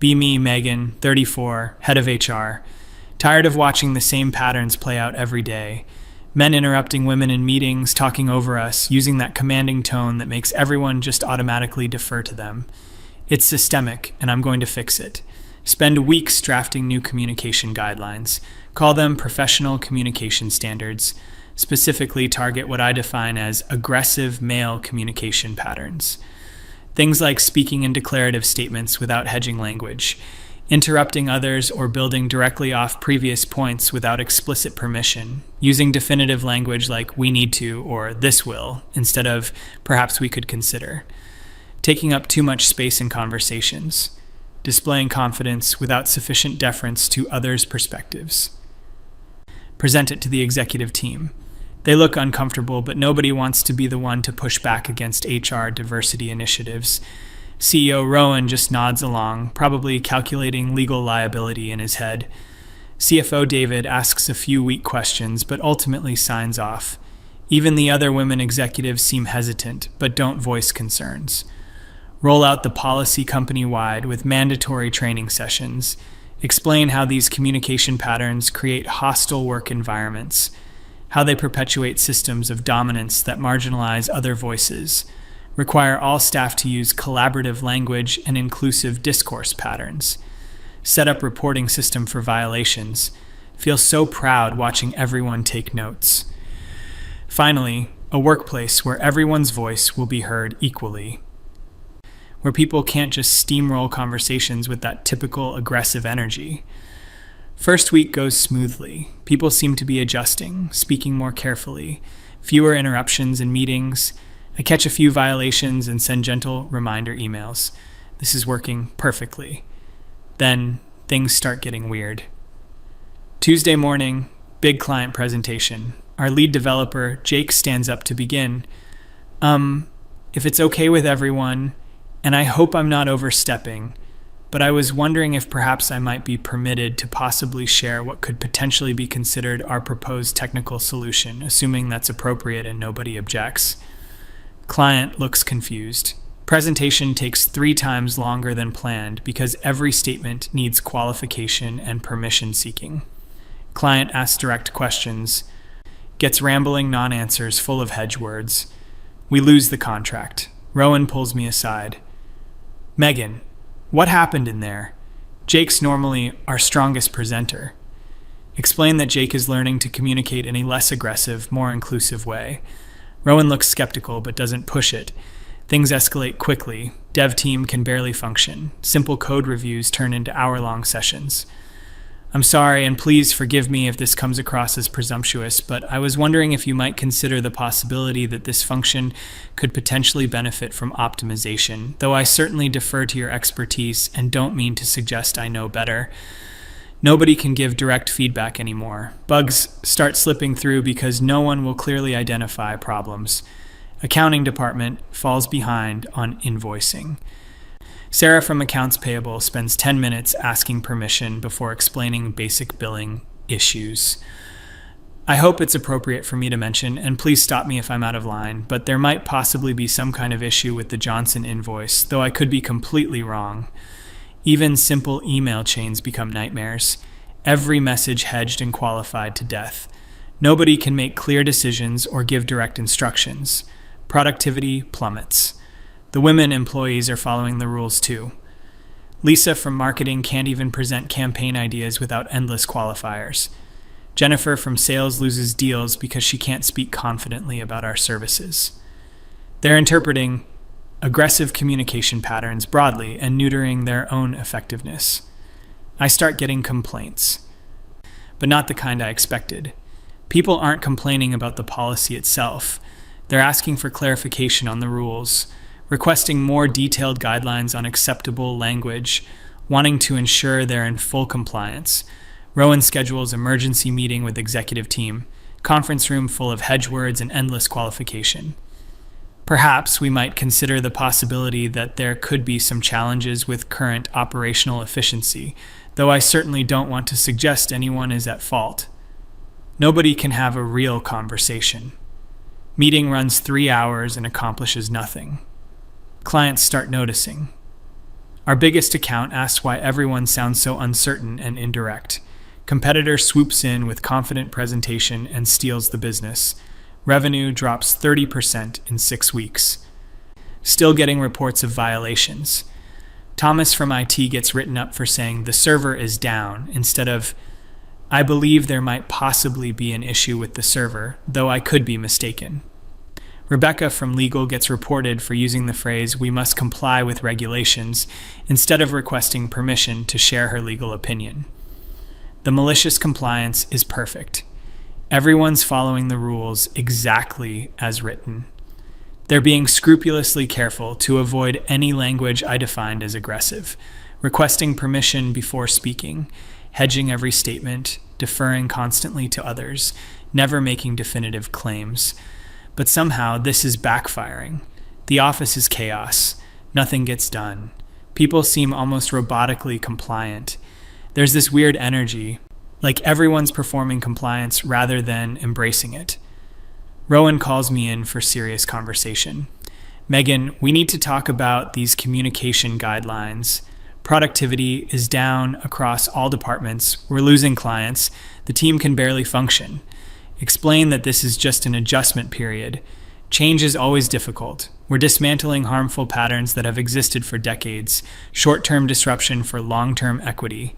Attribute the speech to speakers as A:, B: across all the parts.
A: Be me, Megan, 34, head of HR. Tired of watching the same patterns play out every day. Men interrupting women in meetings, talking over us, using that commanding tone that makes everyone just automatically defer to them. It's systemic, and I'm going to fix it. Spend weeks drafting new communication guidelines. Call them professional communication standards. Specifically target what I define as aggressive male communication patterns. Things like speaking in declarative statements without hedging language, interrupting others or building directly off previous points without explicit permission, using definitive language like "we need to" or "this will" instead of "perhaps we could consider," taking up too much space in conversations, displaying confidence without sufficient deference to others' perspectives. Present it to the executive team. They look uncomfortable, but nobody wants to be the one to push back against HR diversity initiatives. CEO Rowan just nods along, probably calculating legal liability in his head. CFO David asks a few weak questions, but ultimately signs off. Even the other women executives seem hesitant, but don't voice concerns. Roll out the policy company-wide with mandatory training sessions. Explain how these communication patterns create hostile work environments, how they perpetuate systems of dominance that marginalize other voices, require all staff to use collaborative language and inclusive discourse patterns, set up reporting system for violations, feel so proud watching everyone take notes. Finally, a workplace where everyone's voice will be heard equally, where people can't just steamroll conversations with that typical aggressive energy. First week goes smoothly. People seem to be adjusting, speaking more carefully, fewer interruptions in meetings. I catch a few violations and send gentle reminder emails. This is working perfectly. Then things start getting weird. Tuesday morning, big client presentation. Our lead developer, Jake, stands up to begin. If it's okay with everyone, and I hope I'm not overstepping, but I was wondering if perhaps I might be permitted to possibly share what could potentially be considered our proposed technical solution, assuming that's appropriate and nobody objects. Client looks confused. Presentation takes 3 times longer than planned because every statement needs qualification and permission seeking. Client asks direct questions, gets rambling non-answers full of hedge words. We lose the contract. Rowan pulls me aside. Megan, what happened in there? Jake's normally our strongest presenter. Explain that Jake is learning to communicate in a less aggressive, more inclusive way. Rowan looks skeptical but doesn't push it. Things escalate quickly. Dev team can barely function. Simple code reviews turn into hour-long sessions. I'm sorry, and please forgive me if this comes across as presumptuous, but I was wondering if you might consider the possibility that this function could potentially benefit from optimization, though I certainly defer to your expertise and don't mean to suggest I know better. Nobody can give direct feedback anymore. Bugs start slipping through because no one will clearly identify problems. Accounting department falls behind on invoicing. Sarah from Accounts Payable spends 10 minutes asking permission before explaining basic billing issues. I hope it's appropriate for me to mention, and please stop me if I'm out of line, but there might possibly be some kind of issue with the Johnson invoice, though I could be completely wrong. Even simple email chains become nightmares. Every message hedged and qualified to death. Nobody can make clear decisions or give direct instructions. Productivity plummets. The women employees are following the rules too. Lisa from marketing can't even present campaign ideas without endless qualifiers. Jennifer from sales loses deals because she can't speak confidently about our services. They're interpreting aggressive communication patterns broadly and neutering their own effectiveness. I start getting complaints, but not the kind I expected. People aren't complaining about the policy itself. They're asking for clarification on the rules, requesting more detailed guidelines on acceptable language, wanting to ensure they're in full compliance. Rowan schedules emergency meeting with executive team, conference room full of hedge words and endless qualification. Perhaps we might consider the possibility that there could be some challenges with current operational efficiency, though I certainly don't want to suggest anyone is at fault. Nobody can have a real conversation. Meeting runs 3 hours and accomplishes nothing. Clients start noticing. Our biggest account asks why everyone sounds so uncertain and indirect. Competitor swoops in with confident presentation and steals the business. Revenue drops 30% in 6 weeks. Still getting reports of violations. Thomas from IT gets written up for saying the server is down instead of, I believe there might possibly be an issue with the server, though I could be mistaken. Rebecca from legal gets reported for using the phrase, we must comply with regulations, instead of requesting permission to share her legal opinion. The malicious compliance is perfect. Everyone's following the rules exactly as written. They're being scrupulously careful to avoid any language I defined as aggressive, requesting permission before speaking, hedging every statement, deferring constantly to others, never making definitive claims. But somehow this is backfiring. The office is chaos. Nothing gets done. People seem almost robotically compliant. There's this weird energy, like everyone's performing compliance rather than embracing it. Rowan calls me in for serious conversation. Megan, we need to talk about these communication guidelines. Productivity is down across all departments. We're losing clients. The team can barely function. Explain that this is just an adjustment period. Change is always difficult. We're dismantling harmful patterns that have existed for decades, short-term disruption for long-term equity.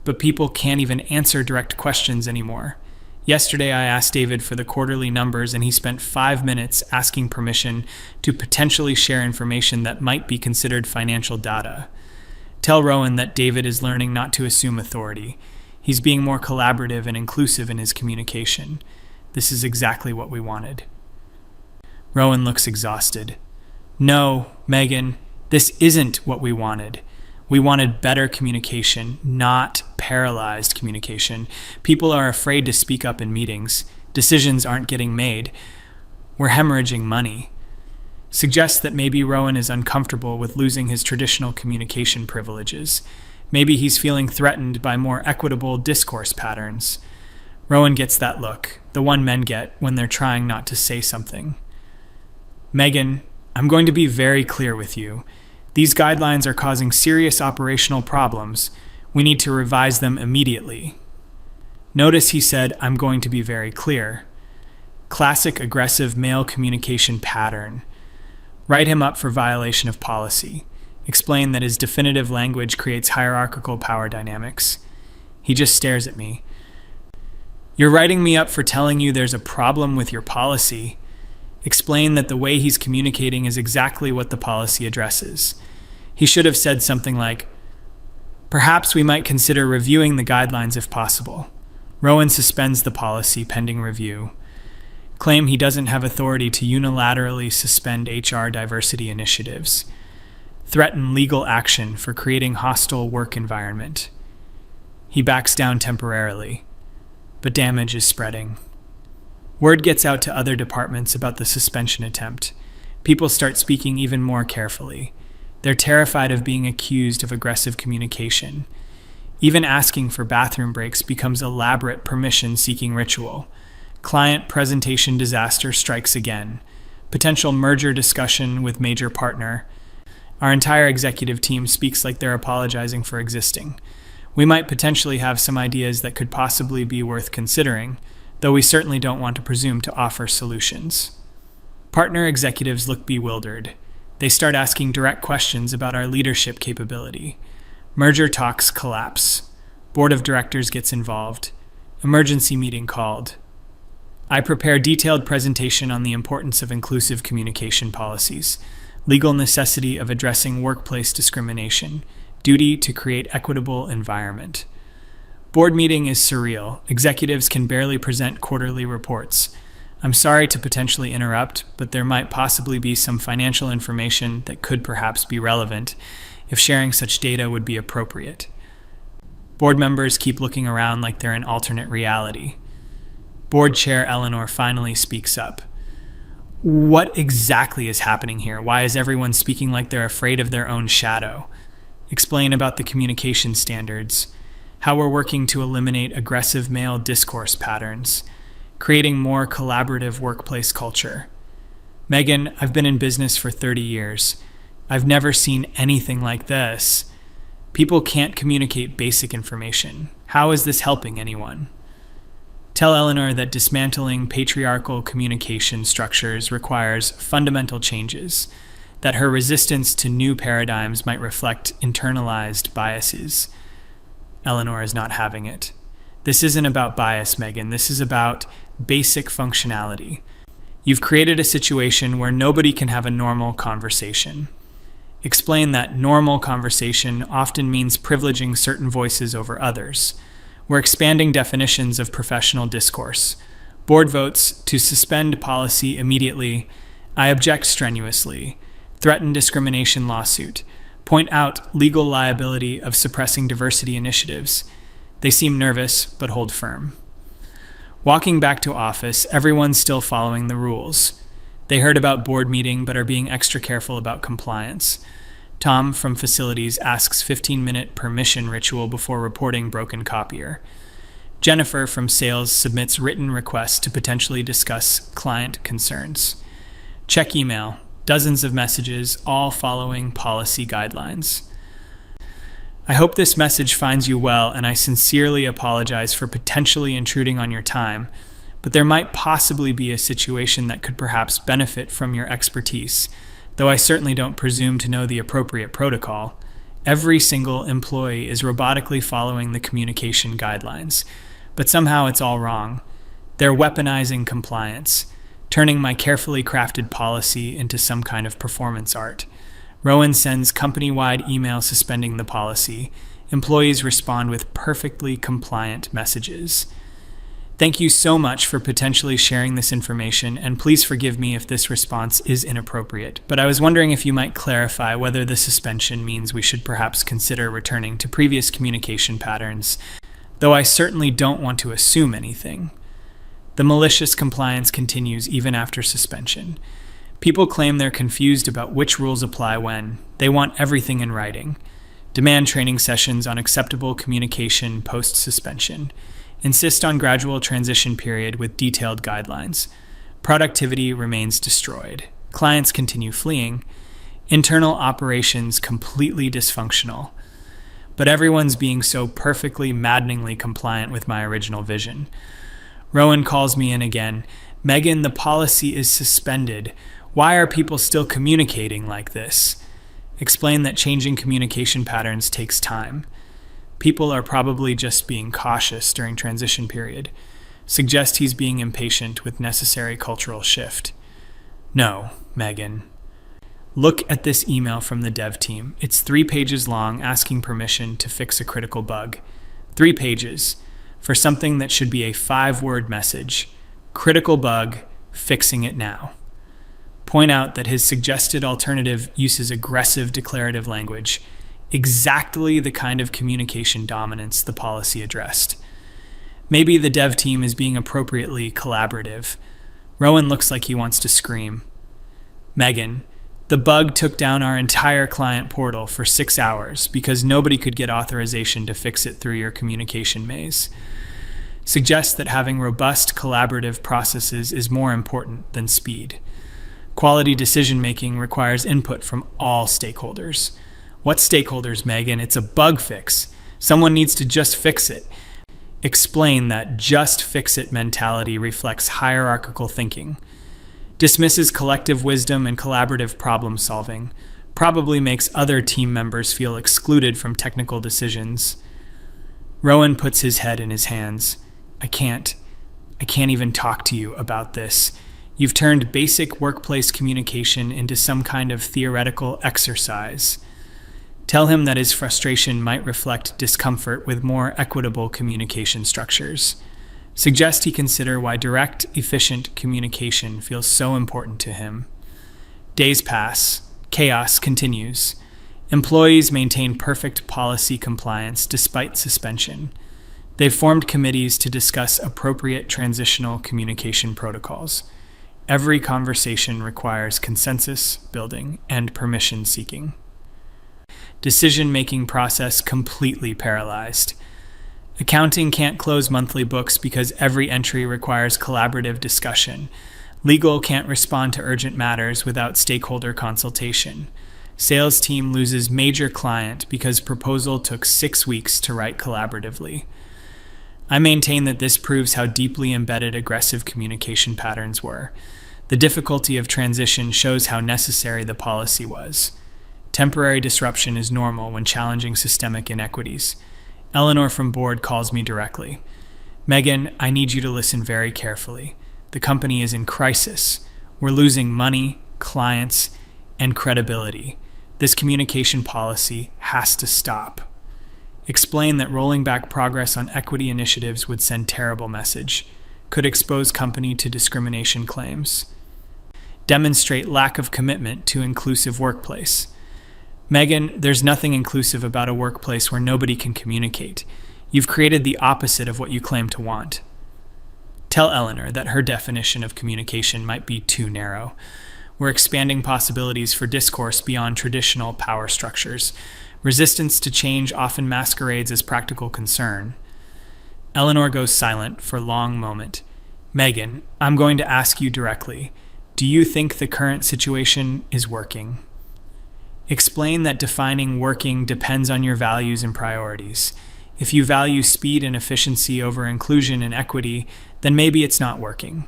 A: But people can't even answer direct questions anymore. Yesterday, I asked David for the quarterly numbers, and he spent 5 minutes asking permission to potentially share information that might be considered financial data. Tell Rowan that David is learning not to assume authority. He's being more collaborative and inclusive in his communication. This is exactly what we wanted. Rowan looks exhausted. No, Megan, this isn't what we wanted. We wanted better communication, not paralyzed communication. People are afraid to speak up in meetings. Decisions aren't getting made. We're hemorrhaging money. Suggests that maybe Rowan is uncomfortable with losing his traditional communication privileges. Maybe he's feeling threatened by more equitable discourse patterns. Rowan gets that look, the one men get when they're trying not to say something. Megan, I'm going to be very clear with you. These guidelines are causing serious operational problems. We need to revise them immediately. Notice he said, I'm going to be very clear. Classic aggressive male communication pattern. Write him up for violation of policy. Explain that his definitive language creates hierarchical power dynamics. He just stares at me. You're writing me up for telling you there's a problem with your policy. Explain that the way he's communicating is exactly what the policy addresses. He should have said something like, perhaps we might consider reviewing the guidelines if possible. Rowan suspends the policy pending review. Claim he doesn't have authority to unilaterally suspend HR diversity initiatives. Threaten legal action for creating hostile work environment. He backs down temporarily, but damage is spreading. Word gets out to other departments about the suspension attempt. People start speaking even more carefully. They're terrified of being accused of aggressive communication. Even asking for bathroom breaks becomes elaborate permission-seeking ritual. Client presentation disaster strikes again. Potential merger discussion with major partner. Our entire executive team speaks like they're apologizing for existing. We might potentially have some ideas that could possibly be worth considering, though we certainly don't want to presume to offer solutions. Partner executives look bewildered. They start asking direct questions about our leadership capability. Merger talks collapse. Board of directors gets involved. Emergency meeting called. I prepare detailed presentation on the importance of inclusive communication policies, legal necessity of addressing workplace discrimination, duty to create equitable environment. Board meeting is surreal. Executives can barely present quarterly reports. I'm sorry to potentially interrupt, but there might possibly be some financial information that could perhaps be relevant if sharing such data would be appropriate. Board members keep looking around like they're in alternate reality. Board chair Eleanor finally speaks up. What exactly is happening here? Why is everyone speaking like they're afraid of their own shadow? Explain about the communication standards, how we're working to eliminate aggressive male discourse patterns, creating more collaborative workplace culture. Megan, I've been in business for 30 years. I've never seen anything like this. People can't communicate basic information. How is this helping anyone? Tell Eleanor that dismantling patriarchal communication structures requires fundamental changes, that her resistance to new paradigms might reflect internalized biases. Eleanor is not having it. This isn't about bias, Megan. This is about basic functionality. You've created a situation where nobody can have a normal conversation. Explain that normal conversation often means privileging certain voices over others. We're expanding definitions of professional discourse. Board votes to suspend policy immediately. I object strenuously. Threaten discrimination lawsuit. Point out legal liability of suppressing diversity initiatives. They seem nervous, but hold firm. Walking back to office, everyone's still following the rules. They heard about board meeting, but are being extra careful about compliance. Tom from facilities asks 15-minute permission ritual before reporting broken copier. Jennifer from sales submits written requests to potentially discuss client concerns. Check email, dozens of messages, all following policy guidelines. I hope this message finds you well, and I sincerely apologize for potentially intruding on your time, but there might possibly be a situation that could perhaps benefit from your expertise, though I certainly don't presume to know the appropriate protocol. Every single employee is robotically following the communication guidelines, but somehow it's all wrong. They're weaponizing compliance, turning my carefully crafted policy into some kind of performance art. Rowan sends company-wide email suspending the policy. Employees respond with perfectly compliant messages. Thank you so much for potentially sharing this information, and please forgive me if this response is inappropriate, but I was wondering if you might clarify whether the suspension means we should perhaps consider returning to previous communication patterns, though I certainly don't want to assume anything. The malicious compliance continues even after suspension. People claim they're confused about which rules apply when. They want everything in writing. Demand training sessions on acceptable communication post-suspension. Insist on gradual transition period with detailed guidelines. Productivity remains destroyed. Clients continue fleeing. Internal operations completely dysfunctional. But everyone's being so perfectly, maddeningly compliant with my original vision. Rowan calls me in again. Megan, the policy is suspended. Why are people still communicating like this? Explain that changing communication patterns takes time. People are probably just being cautious during transition period. Suggest he's being impatient with necessary cultural shift. No, Megan. Look at this email from the dev team. It's 3 pages long, asking permission to fix a critical bug. 3 pages for something that should be a 5-word message. Critical bug, fixing it now. Point out that his suggested alternative uses aggressive declarative language, exactly the kind of communication dominance the policy addressed. Maybe the dev team is being appropriately collaborative. Rowan looks like he wants to scream. Megan, the bug took down our entire client portal for 6 hours because nobody could get authorization to fix it through your communication maze. Suggest that having robust collaborative processes is more important than speed. Quality decision-making requires input from all stakeholders. What stakeholders, Megan? It's a bug fix. Someone needs to just fix it. Explain that just fix it mentality reflects hierarchical thinking. Dismisses collective wisdom and collaborative problem solving. Probably makes other team members feel excluded from technical decisions. Rowan puts his head in his hands. I can't even talk to you about this. You've turned basic workplace communication into some kind of theoretical exercise. Tell him that his frustration might reflect discomfort with more equitable communication structures. Suggest he consider why direct, efficient communication feels so important to him. Days pass. Chaos continues. Employees maintain perfect policy compliance despite suspension. They've formed committees to discuss appropriate transitional communication protocols. Every conversation requires consensus building and permission seeking. Decision-making process completely paralyzed. Accounting can't close monthly books because every entry requires collaborative discussion. Legal can't respond to urgent matters without stakeholder consultation. Sales team loses major client because proposal took 6 weeks to write collaboratively. I maintain that this proves how deeply embedded aggressive communication patterns were. The difficulty of transition shows how necessary the policy was. Temporary disruption is normal when challenging systemic inequities. Eleanor from board calls me directly. Megan, I need you to listen very carefully. The company is in crisis. We're losing money, clients, and credibility. This communication policy has to stop. Explain that rolling back progress on equity initiatives would send terrible message, could expose company to discrimination claims. Demonstrate lack of commitment to inclusive workplace. Megan, there's nothing inclusive about a workplace where nobody can communicate. You've created the opposite of what you claim to want. Tell Eleanor that her definition of communication might be too narrow. We're expanding possibilities for discourse beyond traditional power structures. Resistance to change often masquerades as practical concern. Eleanor goes silent for a long moment. Megan, I'm going to ask you directly. Do you think the current situation is working? Explain that defining working depends on your values and priorities. If you value speed and efficiency over inclusion and equity, then maybe it's not working.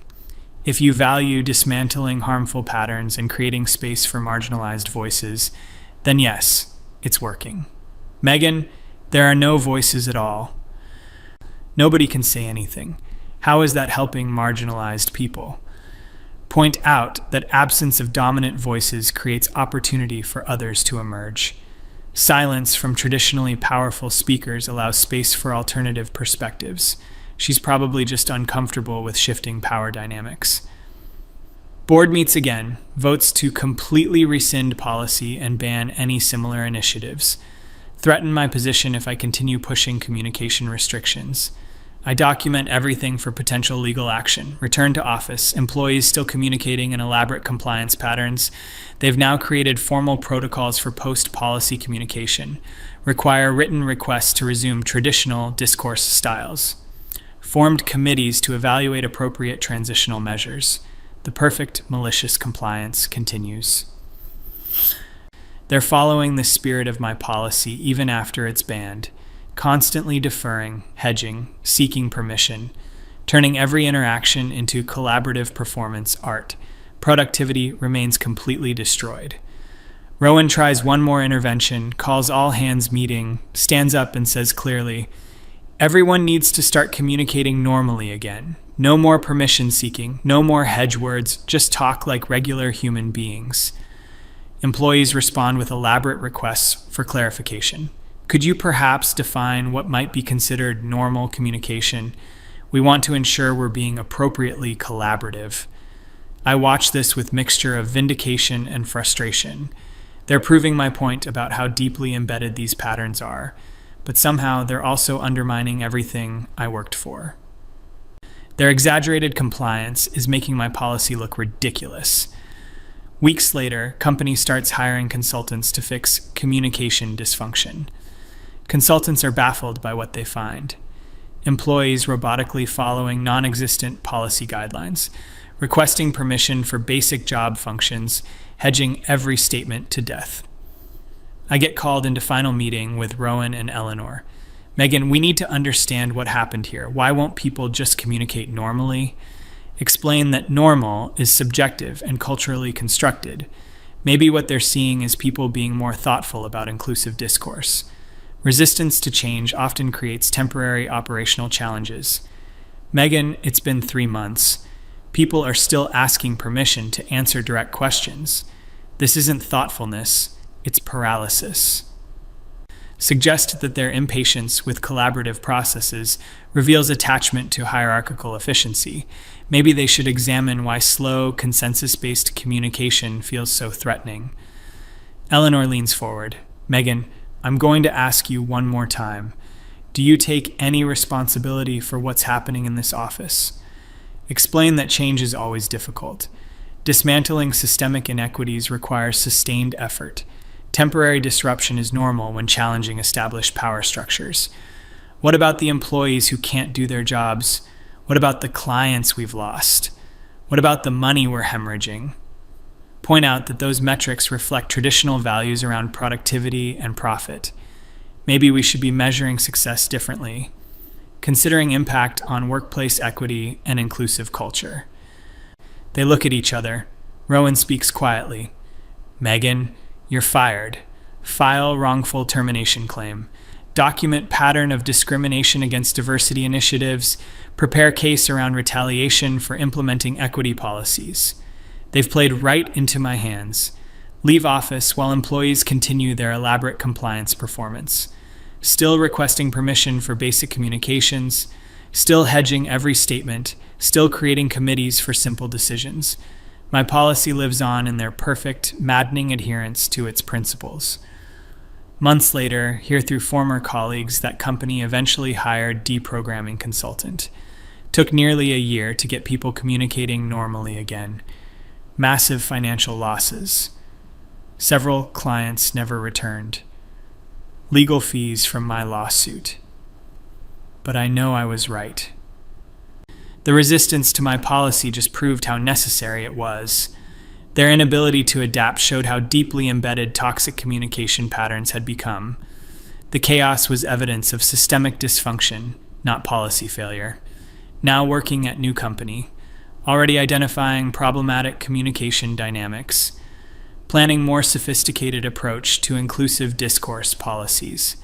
A: If you value dismantling harmful patterns and creating space for marginalized voices, then yes, it's working. Megan, there are no voices at all. Nobody can say anything. How is that helping marginalized people? Point out that absence of dominant voices creates opportunity for others to emerge. Silence from traditionally powerful speakers allows space for alternative perspectives. She's probably just uncomfortable with shifting power dynamics. Board meets again, votes to completely rescind policy and ban any similar initiatives. Threaten my position if I continue pushing communication restrictions. I document everything for potential legal action. Return to office. Employees still communicating in elaborate compliance patterns. They've now created formal protocols for post-policy communication. Require written requests to resume traditional discourse styles. Formed committees to evaluate appropriate transitional measures. The perfect malicious compliance continues. They're following the spirit of my policy even after it's banned. Constantly deferring, hedging, seeking permission, turning every interaction into collaborative performance art. Productivity remains completely destroyed. Rowan tries one more intervention, calls all hands meeting, stands up and says clearly, everyone needs to start communicating normally again. No more permission seeking, no more hedge words, just talk like regular human beings. Employees respond with elaborate requests for clarification. Could you perhaps define what might be considered normal communication? We want to ensure we're being appropriately collaborative. I watch this with mixture of vindication and frustration. They're proving my point about how deeply embedded these patterns are, but somehow they're also undermining everything I worked for. Their exaggerated compliance is making my policy look ridiculous. Weeks later, company starts hiring consultants to fix communication dysfunction. Consultants are baffled by what they find. Employees robotically following non-existent policy guidelines, requesting permission for basic job functions, hedging every statement to death. I get called into final meeting with Rowan and Eleanor. Megan, we need to understand what happened here. Why won't people just communicate normally? Explain that normal is subjective and culturally constructed. Maybe what they're seeing is people being more thoughtful about inclusive discourse. Resistance to change often creates temporary operational challenges. Megan, it's been 3 months. People are still asking permission to answer direct questions. This isn't thoughtfulness, it's paralysis. Suggest that their impatience with collaborative processes reveals attachment to hierarchical efficiency. Maybe they should examine why slow, consensus-based communication feels so threatening. Eleanor leans forward. Megan, I'm going to ask you one more time. Do you take any responsibility for what's happening in this office? Explain that change is always difficult. Dismantling systemic inequities requires sustained effort. Temporary disruption is normal when challenging established power structures. What about the employees who can't do their jobs? What about the clients we've lost? What about the money we're hemorrhaging? point out that those metrics reflect traditional values around productivity and profit. Maybe we should be measuring success differently, considering impact on workplace equity and inclusive culture. They look at each other. Rowan speaks quietly. Megan, you're fired. File wrongful termination claim. Document pattern of discrimination against diversity initiatives. Prepare case around retaliation for implementing equity policies. They've played right into my hands. Leave office while employees continue their elaborate compliance performance. Still requesting permission for basic communications. Still hedging every statement. Still creating committees for simple decisions. My policy lives on in their perfect, maddening adherence to its principles. Months later, hear through former colleagues that company eventually hired deprogramming consultant. Took nearly a year to get people communicating normally again. Massive financial losses. Several clients never returned. Legal fees from my lawsuit. But I know I was right. The resistance to my policy just proved how necessary it was. Their inability to adapt showed how deeply embedded toxic communication patterns had become. The chaos was evidence of systemic dysfunction, not policy failure. Now working at new company, already identifying problematic communication dynamics, planning more sophisticated approach to inclusive discourse policies.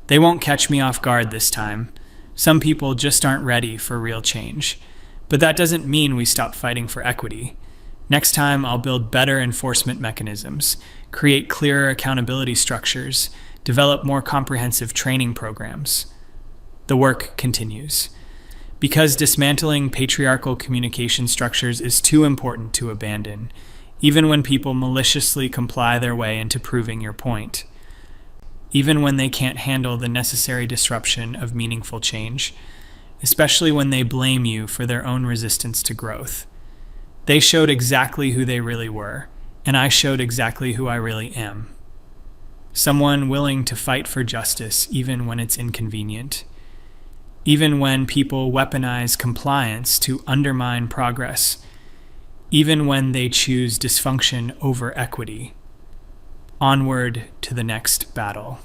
A: They won't catch me off guard this time. Some people just aren't ready for real change. But that doesn't mean we stop fighting for equity. Next time, I'll build better enforcement mechanisms, create clearer accountability structures, develop more comprehensive training programs. The work continues. Because dismantling patriarchal communication structures is too important to abandon, even when people maliciously comply their way into proving your point. Even when they can't handle the necessary disruption of meaningful change, especially when they blame you for their own resistance to growth. They showed exactly who they really were, and I showed exactly who I really am. Someone willing to fight for justice even when it's inconvenient. Even when people weaponize compliance to undermine progress. Even when they choose dysfunction over equity. Onward to the next battle.